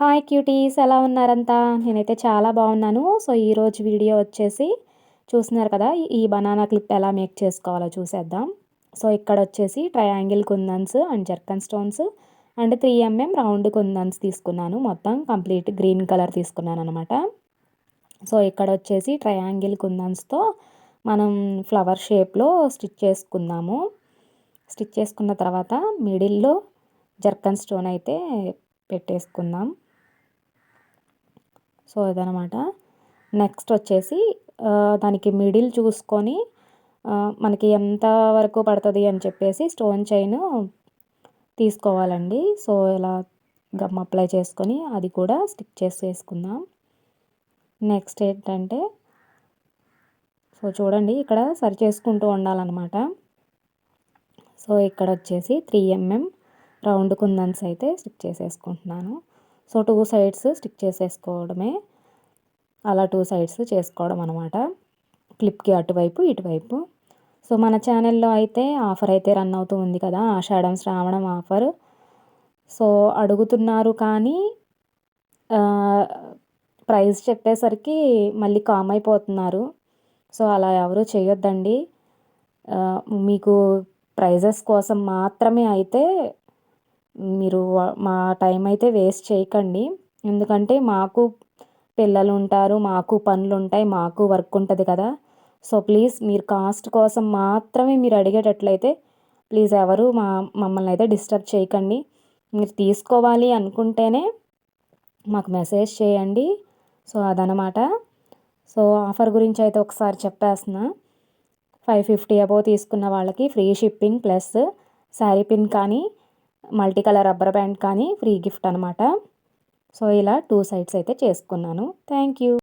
Hi cuties, ఎలా ఉన్నారంతా? నేనైతే చాలా బాగున్నాను. సో ఈరోజు వీడియో వచ్చేసి చూస్తున్నారు కదా, ఈ బనానా క్లిప్ ఎలా మేక్ చేసుకోవాలో చూసేద్దాం. సో ఇక్కడ వచ్చేసి triangle kundans and zircon stones and 3mm round kundans తీసుకున్నాను. మొత్తం కంప్లీట్ గ్రీన్ కలర్ తీసుకున్నాను అనమాట. సో ఇక్కడ వచ్చేసి ట్రయాంగిల్ కుందన్స్తో మనం ఫ్లవర్ షేప్లో స్టిచ్ చేసుకుందాము. స్టిచ్ చేసుకున్న తర్వాత మిడిల్లో జర్కన్ స్టోన్ అయితే పెట్టేసుకుందాం. సో ఇదనమాట. నెక్స్ట్ వచ్చేసి దానికి మిడిల్ చూసుకొని మనకి ఎంత వరకు పడుతుంది అని చెప్పేసి స్టోన్ చైన్ తీసుకోవాలండి. సో ఇలా గమ్ అప్లై చేసుకొని అది కూడా స్టిక్ చేసేసుకుందాం. నెక్స్ట్ ఏంటంటే, సో చూడండి ఇక్కడ సరి చేసుకుంటూ ఉండాలన్నమాట. సో ఇక్కడ వచ్చేసి 3mm రౌండ్ కుందన్స్ అయితే స్టిక్ చేసేసుకుంటున్నాను. సో 2 సైడ్స్ స్టిక్ చేసేసుకోవడమే, అలా 2 సైడ్స్ చేసుకోవడం అనమాట. క్లిప్కి అటువైపు ఇటువైపు. సో మన ఛానల్లో అయితే ఆఫర్ అయితే రన్ అవుతూ ఉంది కదా, ఆషాఢం శ్రావణం ఆఫర్. సో అడుగుతున్నారు కానీ ప్రైస్ చెప్పేసరికి మళ్ళీ కామ్ అయిపోతున్నారు. సో అలా ఎవరు చేయొద్దండి. మీకు ప్రైజెస్ కోసం మాత్రమే అయితే మీరు మా టైం అయితే వేస్ట్ చేయకండి. ఎందుకంటే మాకు పిల్లలు ఉంటారు, మాకు పనులు ఉంటాయి, మాకు వర్క్ ఉంటుంది కదా. సో ప్లీజ్ మీరు కాస్ట్ కోసం మాత్రమే మీరు అడిగేటట్లయితే ప్లీజ్ ఎవరు మమ్మల్ని అయితే డిస్టర్బ్ చేయకండి. మీరు తీసుకోవాలి అనుకుంటేనే మాకు మెసేజ్ చేయండి. సో అదనమాట. సో ఆఫర్ గురించి అయితే ఒకసారి చెప్పేస్తున్నా. 550 అబోవ్ తీసుకున్న వాళ్ళకి free shipping plus sari pin కానీ మల్టీ కలర్ రబ్బర్ బ్యాండ్ కానీ ఫ్రీ గిఫ్ట్ అనమాట. సో ఇలా 2 సైడ్స్ అయితే చేసుకున్నాను. Thank you.